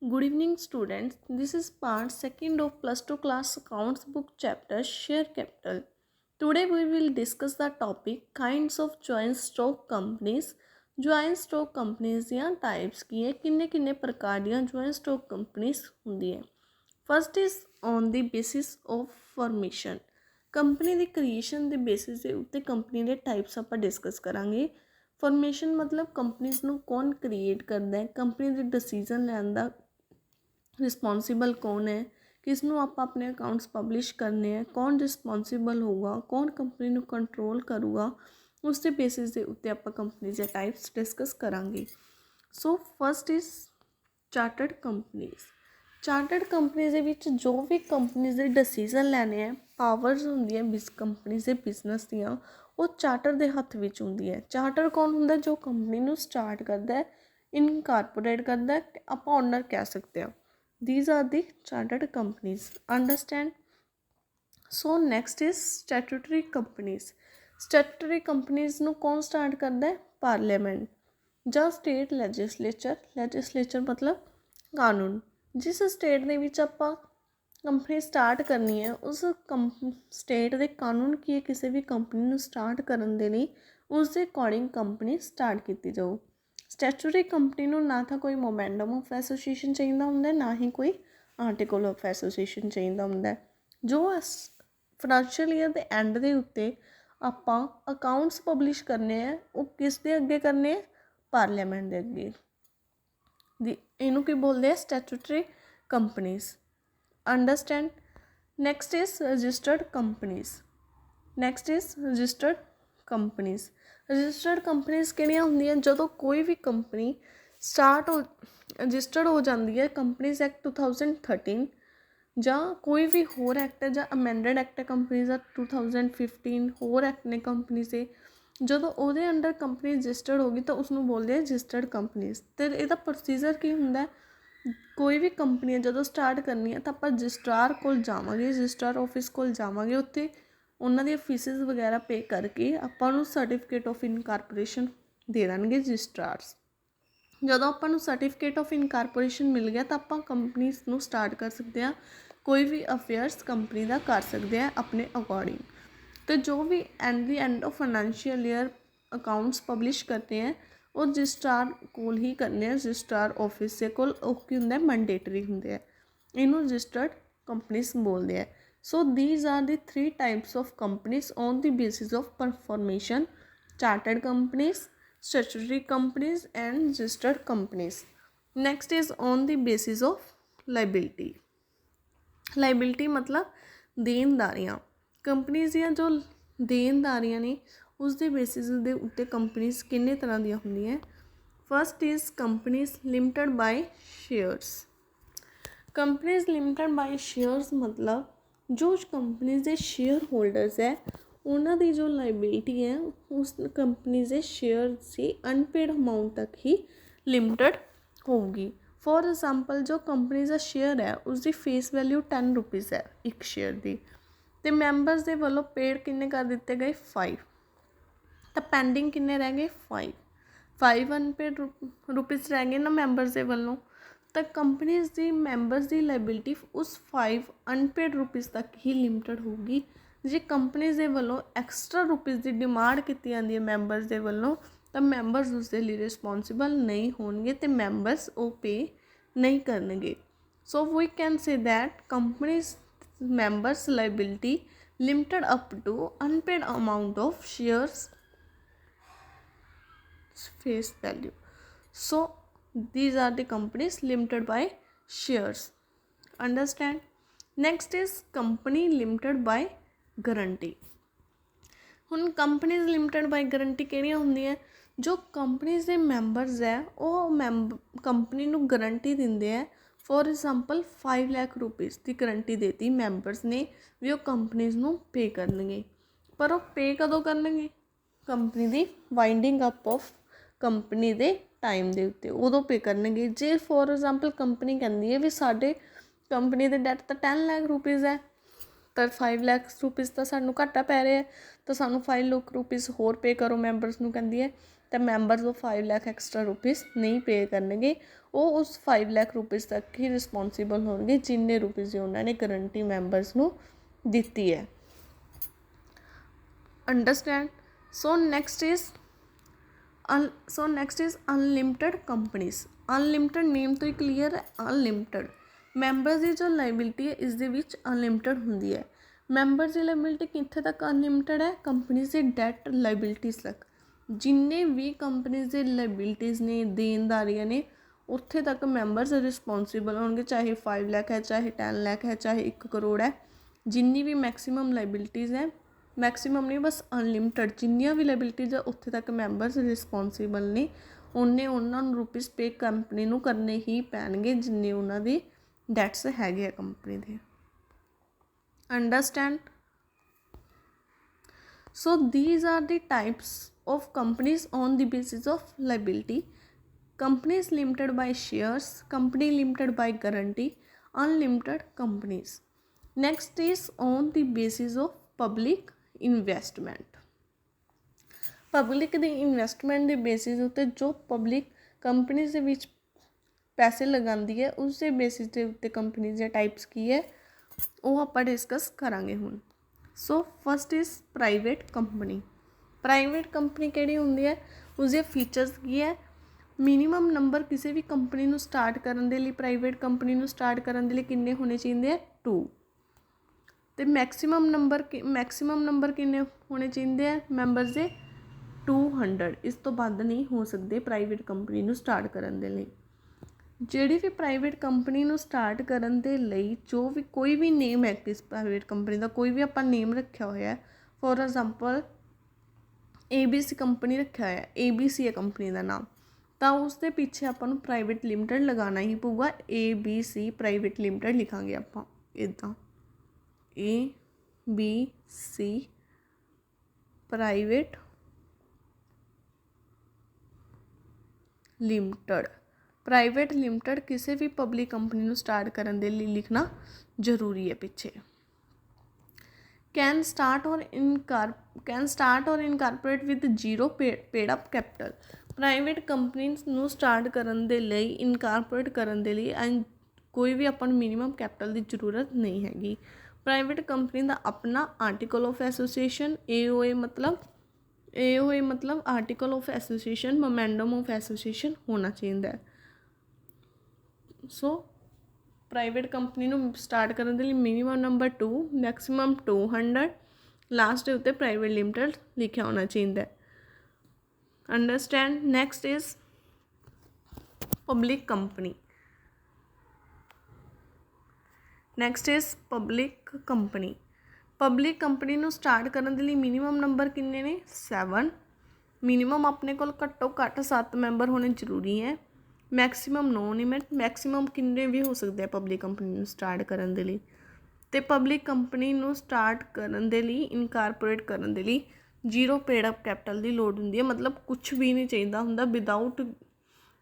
Good evening, students. This is part second of plus 2 class accounts book chapter Share Capital. Today we will discuss the topic kinds of joint stock companies. Joint stock companies ਦੀਆਂ types ਕੀ ਹੈ, ਕਿੰਨੇ ਪ੍ਰਕਾਰ ਦੀਆਂ joint stock companies ਹੁੰਦੀਆਂ। First is on the basis of formation. Company the creation ਦੇ basis ਦੇ ਉੱਤੇ company ਦੇ ਟਾਈਪਸ ਆਪਾਂ ਡਿਸਕਸ ਕਰਾਂਗੇ। ਫਾਰਮੇਸ਼ਨ ਮਤਲਬ ਕੰਪਨੀਜ਼ ਨੂੰ ਕੌਣ ਕ੍ਰੀਏਟ ਕਰਦਾ ਹੈ, ਕੰਪਨੀ ਦੇ ਡਿਸੀਜ਼ਨ ਲੈਣ ਦਾ ਰਿਸਪੋਂਸੀਬਲ ਕੌਣ ਹੈ, ਕਿਸ ਨੂੰ ਆਪਾਂ ਆਪਣੇ ਅਕਾਊਂਟਸ ਪਬਲਿਸ਼ ਕਰਨੇ ਹੈ, ਕੌਣ ਰਿਸਪੋਂਸੀਬਲ ਹੋਊਗਾ, ਕੌਣ ਕੰਪਨੀ ਨੂੰ ਕੰਟਰੋਲ ਕਰੂਗਾ, ਉਸ ਦੇ ਬੇਸਿਸ ਦੇ ਉੱਤੇ ਆਪਾਂ ਕੰਪਨੀ ਦੇ ਟਾਈਪਸ ਡਿਸਕਸ ਕਰਾਂਗੇ। So first is chartered companies. Chartered companies ਦੇ ਵਿੱਚ ਜੋ ਵੀ ਕੰਪਨੀਜ਼ ਦੇ ਡਿਸੀਜ਼ਨ ਲੈਣੇ ਹੈ, ਪਾਵਰਸ ਹੁੰਦੀਆਂ ਕੰਪਨੀਜ਼ ਦੇ ਬਿਜ਼ਨਸ ਦੀਆਂ, ਉਹ ਚਾਰਟਰ ਦੇ ਹੱਥ ਵਿੱਚ ਹੁੰਦੀ ਹੈ। ਚਾਰਟਰ ਕੌਣ ਹੁੰਦਾ? ਜੋ ਕੰਪਨੀ ਨੂੰ ਸਟਾਰਟ ਕਰਦਾ ਹੈ, ਇਨਕਾਰਪੋਰੇਟ ਕਰਦਾ ਹੈ, ਆਪਾਂ ਓਨਰ ਕਹਿ ਸਕਦੇ ਹਾਂ। These are the chartered companies. Understand? So next is statutory companies. Statutory companies ਨੂੰ ਕੌਣ ਸਟਾਰਟ ਕਰਦਾ ਹੈ? ਪਾਰਲੀਮੈਂਟ ਜਾਂ ਸਟੇਟ ਲੈਜਿਸਲੇਚਰ। ਲੈਜਿਸਲੇਚਰ ਮਤਲਬ ਕਾਨੂੰਨ। ਜਿਸ ਸਟੇਟ ਦੇ ਵਿੱਚ ਆਪਾਂ ਕੰਪਨੀ ਸਟਾਰਟ ਕਰਨੀ ਹੈ, ਉਸ ਸਟੇਟ ਦੇ ਕਾਨੂੰਨ ਕੀ ਹੈ, ਕਿਸੇ ਵੀ ਕੰਪਨੀ ਨੂੰ ਸਟਾਰਟ ਕਰਨ ਦੇ ਲਈ ਉਸ ਦੇ ਅਕੋਰਡਿੰਗ ਕੰਪਨੀ ਸਟਾਰਟ ਕੀਤੀ ਜਾਊ। ਸਟੈਚੂਟਰੀ ਕੰਪਨੀ ਨੂੰ ਨਾ ਤਾਂ ਕੋਈ ਮੋਮੈਂਡਮ ਆਫ ਐਸੋਸੀਏਸ਼ਨ ਚਾਹੀਦਾ ਹੁੰਦਾ, ਨਾ ਹੀ ਕੋਈ ਆਰਟੀਕਲ ਆਫ ਐਸੋਸੀਏਸ਼ਨ ਚਾਹੀਦਾ ਹੁੰਦਾ। ਜੋ ਫਾਈਨੈਂਸ਼ੀਅਲ ਈਅਰ ਦੇ ਐਂਡ ਦੇ ਉੱਤੇ ਆਪਾਂ ਅਕਾਊਂਟਸ ਪਬਲਿਸ਼ ਕਰਨੇ ਆ, ਉਹ ਕਿਸ ਦੇ ਅੱਗੇ ਕਰਨੇ ਆ? ਪਾਰਲੀਮੈਂਟ ਦੇ ਅੱਗੇ। ਇਹਨੂੰ ਕੀ ਬੋਲਦੇ ਆ? Statutory companies. Understand? Next is registered companies. Next is registered companies. Registered companies ਕਿਹੜੀਆਂ ਹੁੰਦੀਆਂ? ਜਦੋਂ ਕੋਈ ਵੀ ਕੰਪਨੀ ਰਜਿਸਟਰਡ ਹੋ ਜਾਂਦੀ ਹੈ ਕੰਪਨੀਜ਼ ਐਕਟ 2013 ਜਾਂ ਕੋਈ ਵੀ ਹੋਰ ਐਕਟ ਹੈ, ਜਾਂ ਅਮੈਂਡਡ ਐਕਟ ਹੈ ਕੰਪਨੀਜ਼ ਦਾ 2015, ਹੋਰ ਐਕਟ ਨੇ ਕੰਪਨੀਜ਼ ਦੇ, ਜਦੋਂ ਉਹਦੇ ਅੰਡਰ ਕੰਪਨੀ ਰਜਿਸਟਰਡ ਹੋ ਗਈ ਤਾਂ ਉਸਨੂੰ ਬੋਲਦੇ ਆ ਰਜਿਸਟਰਡ ਕੰਪਨੀਜ਼। ਅਤੇ ਇਹਦਾ ਪ੍ਰੋਸੀਜਰ ਕੀ ਹੁੰਦਾ? ਕੋਈ ਵੀ ਕੰਪਨੀ ਹੈ ਜਦੋਂ ਸਟਾਰਟ ਕਰਨੀ ਹੈ ਤਾਂ ਆਪਾਂ ਰਜਿਸਟਰਾਰ ਕੋਲ ਜਾਵਾਂਗੇ, ਰਜਿਸਟਰਾਰ ਆਫਿਸ ਕੋਲ ਜਾਵਾਂਗੇ, ਉੱਥੇ ਉਹਨਾਂ ਦੀਆਂ ਫੀਸਿਸ ਵਗੈਰਾ ਪੇ ਕਰਕੇ ਆਪਾਂ ਨੂੰ ਸਰਟੀਫਿਕੇਟ ਆਫ ਇਨਕਾਰਪੋਰੇਸ਼ਨ ਦੇ ਦੇਣਗੇ ਰਜਿਸਟਰਾਰਸ। ਜਦੋਂ ਆਪਾਂ ਨੂੰ ਸਰਟੀਫਿਕੇਟ ਆਫ ਇਨਕਾਰਪੋਰੇਸ਼ਨ ਮਿਲ ਗਿਆ ਤਾਂ ਆਪਾਂ ਕੰਪਨੀਜ਼ ਨੂੰ ਸਟਾਰਟ ਕਰ ਸਕਦੇ ਹਾਂ, ਕੋਈ ਵੀ ਅਫੇਅਰਸ ਕੰਪਨੀ ਦਾ ਕਰ ਸਕਦੇ ਹਾਂ ਆਪਣੇ ਅਕੋਰਡਿੰਗ। ਅਤੇ ਜੋ ਵੀ end of financial year accounts publish ਕਰਨੇ ਹੈ, ਉਹ ਰਜਿਸਟਰਾਰ ਕੋਲ ਹੀ ਕਰਨੇ ਆ, ਰਜਿਸਟਰਾਰ ਆਫਿਸ ਦੇ ਕੋਲ। ਉਹ ਕੀ ਹੁੰਦਾ? ਮੈਂਡੇਟਰੀ ਹੁੰਦੇ ਆ। ਇਹਨੂੰ ਰਜਿਸਟਰਡ ਕੰਪਨੀਜ਼ ਬੋਲਦੇ ਆ। So these are the three types of companies on the basis of formation: chartered companies, statutory companies and registered companies. Next is on the basis of liability. Liability मतलब ਦੇਣਦਾਰੀਆਂ। Companies ਦੀਆਂ ਜੋ ਦੇਣਦਾਰੀਆਂ ਨੇ ਉਸ ਦੇ basis ਦੇ ਉੱਤੇ ਕੰਪਨੀਜ਼ ਕਿੰਨੇ ਤਰ੍ਹਾਂ ਦੀਆਂ ਹੁੰਦੀਆਂ। First is companies limited by shares. Companies limited by shares ਮਤਲਬ ਜੋ ਕੰਪਨੀਜ਼ ਦੇ ਸ਼ੇਅਰ ਹੋਲਡਰਸ ਹੈ, ਉਹਨਾਂ ਦੀ ਜੋ ਲਾਇਬਿਲਿਟੀ ਹੈ ਉਸ ਕੰਪਨੀਜ਼ ਦੇ ਸ਼ੇਅਰ ਦੀ ਅਨਪੇਡ ਅਮਾਊਂਟ ਤੱਕ ਹੀ ਲਿਮਟਡ ਹੋਊਗੀ। ਫੋਰ ਐਗਜ਼ਾਮਪਲ ਜੋ ਕੰਪਨੀ ਦਾ ਸ਼ੇਅਰ ਹੈ ਉਸਦੀ ਫੇਸ ਵੈਲਿਊ 10 ਰੁਪੀਜ਼ ਹੈ ਇੱਕ ਸ਼ੇਅਰ ਦੀ, ਅਤੇ ਮੈਂਬਰਸ ਦੇ ਵੱਲੋਂ ਪੇਡ ਕਿੰਨੇ ਕਰ ਦਿੱਤੇ ਗਏ? 5। ਤਾਂ ਪੈਂਡਿੰਗ ਕਿੰਨੇ ਰਹਿ ਗਏ? 5 ਅਨਪੇਡ ਰੁਪੀਜ਼ ਰਹਿ ਗਏ ਨਾ ਮੈਂਬਰਸ ਦੇ ਵੱਲੋਂ। ਤਾਂ ਕੰਪਨੀਜ਼ ਦੀ ਮੈਂਬਰਸ ਦੀ ਲਾਇਬਿਲਿਟੀ ਉਸ 5 ਅਨਪੇਡ ਰੁਪੀਜ਼ ਤੱਕ ਹੀ ਲਿਮਟਡ ਹੋਊਗੀ। ਜੇ ਕੰਪਨੀਜ਼ ਦੇ ਵੱਲੋਂ ਐਕਸਟਰਾ ਰੁਪੀਜ਼ ਦੀ ਡਿਮਾਂਡ ਕੀਤੀ ਜਾਂਦੀ ਹੈ ਮੈਂਬਰਸ ਦੇ ਵੱਲੋਂ, ਤਾਂ ਮੈਂਬਰਸ ਉਸ ਦੇ ਲਈ ਰਿਸਪੋਂਸੀਬਲ ਨਹੀਂ ਹੋਣਗੇ ਅਤੇ ਮੈਂਬਰਸ ਉਹ ਪੇ ਨਹੀਂ ਕਰਨਗੇ। So we can say that companies members liability limited up to unpaid amount of shares face value. So these are the companies limited by shares. Understand? Next is company limited by guarantee. ਹੁਣ companies limited ਬਾਈ guarantee ਕਿਹੜੀਆਂ ਹੁੰਦੀਆਂ? ਜੋ companies ਦੇ members ਹੈ ਉਹ company ਨੂੰ guarantee ਦਿੰਦੇ ਹੈ। For example 5 lakh rupees the guarantee ਦੇਤੀ ਮੈਂਬਰਸ ਨੇ ਵੀ ਉਹ ਕੰਪਨੀਜ਼ ਨੂੰ ਪੇ ਕਰਨਗੇ। ਪਰ ਉਹ ਪੇ ਕਦੋਂ ਕਰਨਗੇ? Company the winding up of company ਦੇ ਟਾਈਮ ਦੇ ਉੱਤੇ, ਉਦੋਂ ਪੇ ਕਰਨਗੇ। ਜੇ ਫੋਰ ਐਗਜ਼ਾਮਪਲ ਕੰਪਨੀ ਕਹਿੰਦੀ ਹੈ ਵੀ ਸਾਡੇ ਕੰਪਨੀ ਦੇ ਡੈਟ ਤਾਂ 10 ਲੱਖ ਰੁਪੀਜ਼ ਹੈ, ਤਾਂ 5 ਲੱਖ ਰੁਪੀਜ਼ ਤਾਂ ਸਾਨੂੰ ਘਾਟਾ ਪੈ ਰਿਹਾ, ਤਾਂ ਸਾਨੂੰ 5 ਲੱਖ ਰੁਪੀਜ਼ ਹੋਰ ਪੇ ਕਰੋ ਮੈਂਬਰਸ ਨੂੰ ਕਹਿੰਦੀ ਹੈ, ਤਾਂ ਮੈਂਬਰਸ ਉਹ 5 ਲੱਖ ਐਕਸਟਰਾ ਰੁਪੀਸ ਨਹੀਂ ਪੇ ਕਰਨਗੇ, ਉਹ ਉਸ 5 ਲੱਖ ਰੁਪੀਸ ਤੱਕ ਹੀ ਰਿਸਪੋਂਸੀਬਲ ਹੋਣਗੇ ਜਿੰਨੇ ਰੁਪੀਸ ਦੀ ਉਹਨਾਂ ਨੇ ਗਰੰਟੀ ਮੈਂਬਰਸ ਨੂੰ ਦਿੱਤੀ ਹੈ। Understand. So next is unlimited companies. Unlimited name ਤੋਂ ਹੀ ਕਲੀਅਰ ਹੈ, ਅਨਲਿਮਟਿਡ ਮੈਂਬਰਸ ਦੀ ਜੋ ਲਾਇਬਿਲਿਟੀ ਹੈ ਇਸ ਦੇ ਵਿੱਚ ਅਨਲਿਮਟਿਡ ਹੁੰਦੀ ਹੈ। ਮੈਂਬਰਸ ਦੀ ਲਾਇਬਿਲਿਟੀ ਕਿੱਥੇ ਤੱਕ ਅਨਲਿਮਟਿਡ ਹੈ? ਕੰਪਨੀਜ਼ ਦੀ ਡੈਟ ਲਾਇਬਿਲਿਟੀਜ਼ ਤੱਕ। ਜਿੰਨੇ ਵੀ ਕੰਪਨੀਜ਼ ਦੇ ਲਾਇਬਿਲਿਟੀਜ਼ ਨੇ, ਦੇਣਦਾਰੀਆਂ ਨੇ, ਉੱਥੇ ਤੱਕ ਮੈਂਬਰਸ ਰਿਸਪੋਂਸੀਬਲ ਹੋਣਗੇ, ਚਾਹੇ 5 ਲੱਖ ਹੈ, ਚਾਹੇ 10 ਲੱਖ ਹੈ, ਚਾਹੇ 1 ਕਰੋੜ ਹੈ। ਜਿੰਨੀ ਵੀ ਮੈਕਸੀਮਮ ਲਾਇਬਿਲਿਟੀਜ਼ ਹੈ, ਮੈਕਸੀਮਮ ਨਹੀਂ ਬਸ ਅਨਲਿਮਟਿਡ ਜਿੰਨੀਆਂ ਵੀ ਲਾਇਬਿਲਿਟੀਜ਼ ਹੈ ਉੱਥੇ ਤੱਕ ਮੈਂਬਰਸ ਰਿਸਪੋਂਸੀਬਲ ਨੇ। ਉਹਨਾਂ ਨੂੰ ਰੁਪੀਸ ਪੇ ਕੰਪਨੀ ਨੂੰ ਕਰਨੇ ਹੀ ਪੈਣਗੇ ਜਿੰਨੇ ਉਹਨਾਂ ਦੇ ਡੈਟਸ ਹੈਗੇ ਆ ਕੰਪਨੀ ਦੇ। Understand. So these are the types of companies on the basis of liability. Companies limited by shares, company limited by guarantee, unlimited companies. Next is on the basis of public investment. Public the investment ਦੇ basis ਉੱਤੇ ਜੋ public companies ਦੇ ਵਿੱਚ ਪੈਸੇ ਲਗਾਉਂਦੀ ਹੈ ਉਸ ਦੇ ਬੇਸਿਸ ਦੇ ਉੱਤੇ ਕੰਪਨੀਜ਼ ਦੇ ਟਾਈਪਸ ਕੀ ਹੈ ਉਹ ਆਪਾਂ ਡਿਸਕਸ ਕਰਾਂਗੇ ਹੁਣ। So first is private company. Private company ਕਿਹੜੀ ਹੁੰਦੀ ਹੈ, ਉਸਦੇ ਫੀਚਰਸ ਕੀ ਹੈ? ਮਿਨੀਮਮ ਨੰਬਰ ਕਿਸੇ ਵੀ ਕੰਪਨੀ ਨੂੰ ਸਟਾਰਟ ਕਰਨ ਦੇ ਲਈ, ਪ੍ਰਾਈਵੇਟ ਕੰਪਨੀ ਨੂੰ ਸਟਾਰਟ ਕਰਨ ਦੇ ਲਈ ਕਿੰਨੇ ਹੋਣੇ ਚਾਹੀਦੇ ਆ? 2। ਅਤੇ ਮੈਕਸੀਮਮ ਨੰਬਰ ਕਿੰਨੇ ਹੋਣੇ ਚਾਹੀਦੇ ਆ ਮੈਂਬਰਸ ਦੇ? 200। ਇਸ ਤੋਂ ਵੱਧ ਨਹੀਂ ਹੋ ਸਕਦੇ ਪ੍ਰਾਈਵੇਟ ਕੰਪਨੀ ਨੂੰ ਸਟਾਰਟ ਕਰਨ ਦੇ ਲਈ। ਜਿਹੜੀ ਵੀ ਪ੍ਰਾਈਵੇਟ ਕੰਪਨੀ ਨੂੰ ਸਟਾਰਟ ਕਰਨ ਦੇ ਲਈ ਜੋ ਵੀ ਕੋਈ ਵੀ ਨੇਮ ਹੈ ਕਿਸ ਪ੍ਰਾਈਵੇਟ ਕੰਪਨੀ ਦਾ, ਕੋਈ ਵੀ ਆਪਾਂ ਨੇਮ ਰੱਖਿਆ ਹੋਇਆ, ਫੋਰ ਐਗਜ਼ਾਮਪਲ ABC ਕੰਪਨੀ ਰੱਖਿਆ ਹੋਇਆ, ABC ਹੈ ਕੰਪਨੀ ਦਾ ਨਾਮ, ਤਾਂ ਉਸ ਦੇ ਪਿੱਛੇ ਆਪਾਂ ਨੂੰ ਪ੍ਰਾਈਵੇਟ ਲਿਮਟਿਡ ਲਗਾਉਣਾ ਹੀ ਪਊਗਾ। ABC ਪ੍ਰਾਈਵੇਟ ਲਿਮਟਿਡ ਲਿਖਾਂਗੇ ਆਪਾਂ ਇੱਦਾਂ, ABC private limited. Private limited ਕਿਸੇ ਵੀ ਪਬਲਿਕ ਕੰਪਨੀ ਨੂੰ ਸਟਾਰਟ ਕਰਨ ਦੇ ਲਈ ਲਿਖਣਾ ਜ਼ਰੂਰੀ ਹੈ ਪਿੱਛੇ। Can start or incorporate with zero paid up capital. Private companies ਨੂੰ ਸਟਾਰਟ ਕਰਨ ਦੇ ਲਈ, ਇਨਕਾਰਪੋਰੇਟ ਕਰਨ ਦੇ ਲਈ ਕੋਈ ਵੀ ਆਪਾਂ ਨੂੰ ਮਿਨੀਮਮ ਕੈਪੀਟਲ ਦੀ ਜ਼ਰੂਰਤ ਨਹੀਂ ਹੈਗੀ। ਪ੍ਰਾਈਵੇਟ ਕੰਪਨੀ ਦਾ ਆਪਣਾ ਆਰਟੀਕਲ ਆਫ ਐਸੋਸੀਏਸ਼ਨ, AOA ਮਤਲਬ article of association, memorandum of association ਹੋਣਾ ਚਾਹੀਦਾ ਹੈ। ਸੋ ਪ੍ਰਾਈਵੇਟ ਕੰਪਨੀ ਨੂੰ ਸਟਾਰਟ ਕਰਨ ਦੇ ਲਈ ਮਿਨੀਮਮ ਨੰਬਰ 2, ਮੈਕਸੀਮਮ 200, ਲਾਸਟ ਦੇ ਉੱਤੇ ਪ੍ਰਾਈਵੇਟ ਲਿਮਟਿਡ ਲਿਖਿਆ ਹੋਣਾ ਚਾਹੀਦਾ ਹੈ। Understand. Next is public company. Public company ਨੂੰ ਸਟਾਰਟ ਕਰਨ ਦੇ ਲਈ ਮਿਨੀਮਮ ਨੰਬਰ ਕਿੰਨੇ ਨੇ? 7। ਮਿਨੀਮਮ ਆਪਣੇ ਕੋਲ ਘੱਟੋ ਘੱਟ 7 ਮੈਂਬਰ ਹੋਣੇ ਜ਼ਰੂਰੀ ਹੈ। ਮੈਕਸੀਮਮ ਨੋ ਲਿਮਿਟ, ਮੈਕਸੀਮਮ ਕਿੰਨੇ ਵੀ ਹੋ ਸਕਦੇ ਆ ਪਬਲਿਕ ਕੰਪਨੀ ਨੂੰ ਸਟਾਰਟ ਕਰਨ ਦੇ ਲਈ। ਅਤੇ ਪਬਲਿਕ ਕੰਪਨੀ ਨੂੰ ਸਟਾਰਟ ਕਰਨ ਦੇ ਲਈ, ਇਨਕਾਰਪੋਰੇਟ ਕਰਨ ਦੇ ਲਈ ਜ਼ੀਰੋ ਪੇਡ ਅਪ ਕੈਪੀਟਲ ਦੀ ਲੋੜ ਹੁੰਦੀ ਹੈ। ਮਤਲਬ ਕੁਛ ਵੀ ਨਹੀਂ ਚਾਹੀਦਾ ਹੁੰਦਾ, ਵਿਦਾਊਟ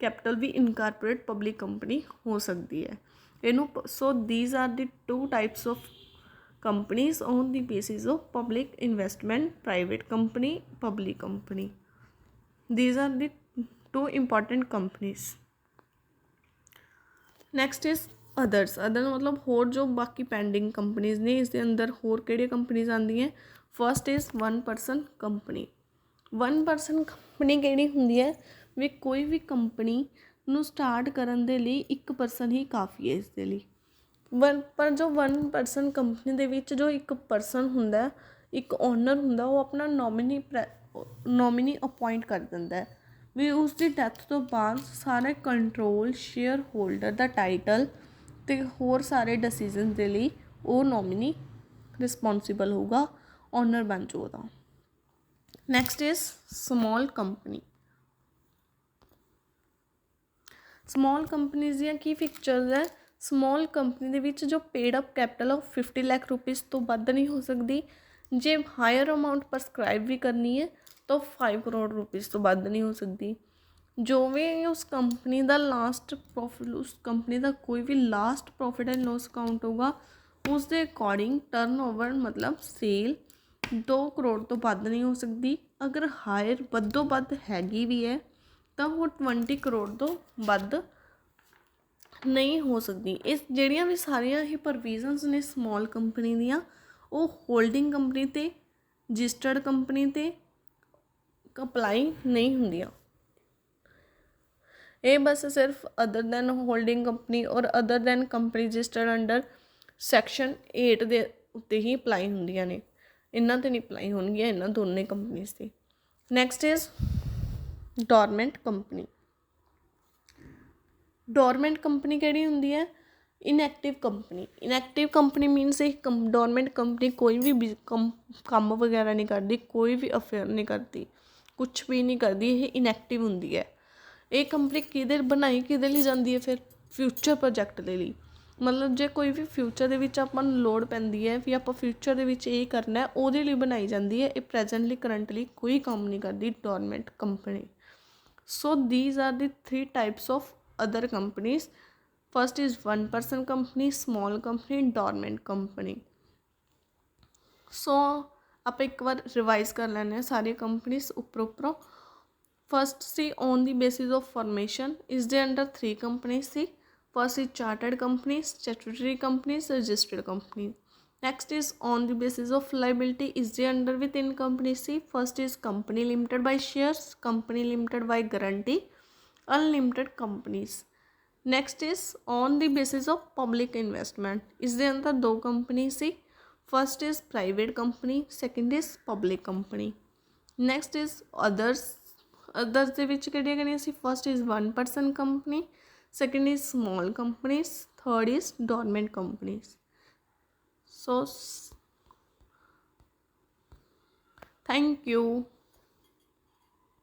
ਕੈਪੀਟਲ ਵੀ ਇਨਕਾਰਪੋਰੇਟ ਪਬਲਿਕ ਕੰਪਨੀ ਹੋ ਸਕਦੀ ਹੈ ਇਹਨੂੰ। ਸੋ these are the 2 types of companies on the basis of public investment, private company, public company. These are the 2 important companies. Next is others मतलब ਹੋਰ ਜੋ ਬਾਕੀ ਪੈਂਡਿੰਗ ਕੰਪਨੀਜ਼ ਨੇ ਇਸ ਦੇ ਅੰਦਰ ਹੋਰ ਕਿਹੜੀਆਂ ਕੰਪਨੀਜ਼ ਆਉਂਦੀਆਂ? First is 1 person company. 1 person company ਕਿਹੜੀ ਹੁੰਦੀ ਹੈ ਵੀ ਕੋਈ ਵੀ ਕੰਪਨੀ ਨੂੰ ਸਟਾਰਟ ਕਰਨ ਦੇ ਲਈ 1 person ਹੀ ਕਾਫੀ ਹੈ ਇਸ ਦੇ ਲਈ। ਪਰ ਜੋ 1 person ਕੰਪਨੀ ਦੇ ਵਿੱਚ ਜੋ ਇੱਕ ਪਰਸਨ ਹੁੰਦਾ, ਇੱਕ ਓਨਰ ਹੁੰਦਾ, ਉਹ ਆਪਣਾ ਨੋਮੀਨੀ ਅਪੋਇੰਟ ਕਰ ਦਿੰਦਾ ਹੈ ਵੀ ਉਸਦੀ ਡੈਥ ਤੋਂ ਬਾਅਦ ਸਾਰੇ ਕੰਟਰੋਲ, ਸ਼ੇਅਰ ਹੋਲਡਰ ਦਾ ਟਾਈਟਲ ਅਤੇ ਹੋਰ ਸਾਰੇ ਡਿਸੀਜ਼ਨ ਦੇ ਲਈ ਉਹ ਨੋਮੀਨੀ ਰਿਸਪੋਂਸੀਬਲ ਹੋਊਗਾ, ਓਨਰ ਬਣ ਜਾਊ ਉਹਦਾ। Next is small company. Small companies ਦੀਆਂ ਕੀ ਫੀਚਰਸ ਹੈ? ਸਮੋਲ ਕੰਪਨੀ ਦੇ ਵਿੱਚ ਜੋ ਪੇਡ ਅਪ ਕੈਪੀਟਲ ਉਹ 50 ਲੱਖ ਰੁਪੀਜ਼ ਤੋਂ ਵੱਧ ਨਹੀਂ ਹੋ ਸਕਦੀ। ਜੇ ਹਾਇਰ ਅਮਾਊਂਟ ਪ੍ਰਸਕ੍ਰਾਈਬ ਵੀ ਕਰਨੀ ਹੈ ਤਾਂ 5 ਕਰੋੜ ਰੁਪੀਜ਼ ਤੋਂ ਵੱਧ ਨਹੀਂ ਹੋ ਸਕਦੀ। ਜੋ ਵੀ ਉਸ ਕੰਪਨੀ ਦਾ ਲਾਸਟ ਪ੍ਰੋਫਿਟ, ਉਸ ਕੰਪਨੀ ਦਾ ਕੋਈ ਵੀ last profit and loss account ਹੋਊਗਾ ਉਸ ਦੇ ਅਕੋਰਡਿੰਗ ਟਰਨ ਓਵਰ ਮਤਲਬ ਸੇਲ 2 ਕਰੋੜ ਤੋਂ ਵੱਧ ਨਹੀਂ ਹੋ ਸਕਦੀ। ਅਗਰ ਹਾਇਰ ਵੱਧੋ ਵੱਧ ਹੈਗੀ ਵੀ ਹੈ ਤਾਂ ਉਹ 20 ਕਰੋੜ ਤੋਂ ਵੱਧ ਨਹੀਂ ਹੋ ਸਕਦੀ। ਇਸ ਜਿਹੜੀਆਂ ਵੀ ਸਾਰੀਆਂ ਇਹ ਪ੍ਰੋਵੀਜ਼ਨਸ ਨੇ ਸਮੋਲ ਕੰਪਨੀ ਦੀਆਂ, ਉਹ ਹੋਲਡਿੰਗ ਕੰਪਨੀ ਤੇ ਰਜਿਸਟਰਡ ਕੰਪਨੀ ਤੇ ਅਪਲਾਈ ਨਹੀਂ ਹੁੰਦੀਆਂ। ਇਹ ਬਸ ਸਿਰਫ ਅਦਰ ਦੈਨ ਹੋਲਡਿੰਗ ਕੰਪਨੀ ਔਰ other than company registered under section 8 ਦੇ ਉੱਤੇ ਹੀ ਅਪਲਾਈ ਹੁੰਦੀਆਂ ਨੇ, ਇਹਨਾਂ 'ਤੇ ਨਹੀਂ ਅਪਲਾਈ ਹੋਣਗੀਆਂ, ਇਹਨਾਂ ਦੋਨੇ ਕੰਪਨੀਜ਼ 'ਤੇ। Next is dormant company. Dormant company ਕਿਹੜੀ ਹੁੰਦੀ ਹੈ? Inactive company. Inactive company means ਇਹ ਡੋਰਮੈਂਟ ਕੰਪਨੀ ਕੋਈ ਵੀ ਕੰਮ ਵਗੈਰਾ ਨਹੀਂ ਕਰਦੀ, ਕੋਈ ਵੀ ਅਫੇਅਰ ਨਹੀਂ ਕਰਦੀ, ਕੁਛ ਵੀ ਨਹੀਂ ਕਰਦੀ, ਇਹ ਇਨਐਕਟਿਵ ਹੁੰਦੀ ਹੈ। ਇਹ ਕੰਪਨੀ ਕਿਹਦੇ ਲਈ ਜਾਂਦੀ ਹੈ? ਫਿਰ ਫਿਊਚਰ ਪ੍ਰੋਜੈਕਟ ਦੇ ਲਈ। ਮਤਲਬ ਜੇ ਕੋਈ ਵੀ ਫਿਊਚਰ ਦੇ ਵਿੱਚ ਆਪਾਂ ਨੂੰ ਲੋੜ ਪੈਂਦੀ ਹੈ ਵੀ ਆਪਾਂ ਫਿਊਚਰ ਦੇ ਵਿੱਚ ਇਹ ਕਰਨਾ, ਉਹਦੇ ਲਈ ਬਣਾਈ ਜਾਂਦੀ ਹੈ। ਇਹ ਪ੍ਰੈਜੈਂਟਲੀ ਕਰੰਟਲੀ ਕੋਈ ਕੰਮ ਨਹੀਂ ਕਰਦੀ dormant company. So these are the 3 types of other companies. First is 1 person company, small company, dormant company. So ਆਪਾਂ ਇੱਕ ਵਾਰ ਰਿਵਾਈਜ਼ ਕਰ ਲੈਂਦੇ ਹਾਂ ਸਾਰੀਆਂ ਕੰਪਨੀਜ਼ ਉੱਪਰੋਂ। ਫਸਟ ਸੀ on the basis of formation, ਇਸ ਦੇ ਅੰਡਰ 3 ਕੰਪਨੀਜ਼ ਸੀ। First is chartered companies, statutory companies, registered company. Next is on the basis of liability, ਇਸ ਦੇ ਅੰਡਰ ਵੀ 3 ਕੰਪਨੀਜ਼ ਸੀ। First is company limited by shares, company limited by guarantee, unlimited companies. Next is on the basis of public investment, ਇਸ ਦੇ ਅੰਦਰ 2 company ਸੀ। First is private company, second is public company. Next is others ਦੇ ਵਿੱਚ ਕਿਹੜੀਆਂ ਸੀ? First is 1 person company, second is small companies, third is dormant companies. So thank you.